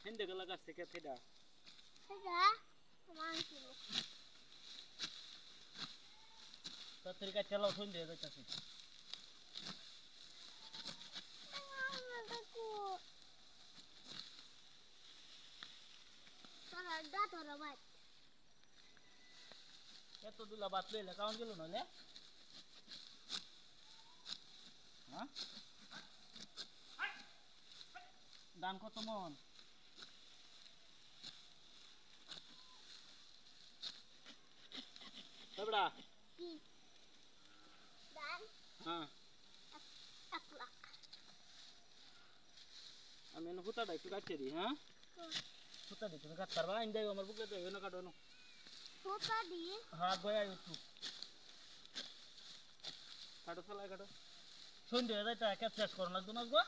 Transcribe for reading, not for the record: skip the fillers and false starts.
হেন্দে গলা গাছ থেকে ফেডা সেটা আমার ছিল তাড়াতাড়ি কাজ চালাও সন্ধ্যে হয়ে যাইতাছে এত দুলা বাত লইলে কাউন গেল নইলে হ্যাঁ দাম কত মন এবড়া কি দাম হ্যাঁ 1 লাখ আমি হুতাটা একটু কাটছে দিই হ্যাঁ হুতা দিই তুমি কাট পারবা ইন যাই আমার বুকলে তো না কাটো না হুতা দিয়ে হাত বয়া একটু কাটো চালাই কাটো সন্ধ্যে হয়ে যাইতা ক্যাচ শেষ করো লাগতো না গো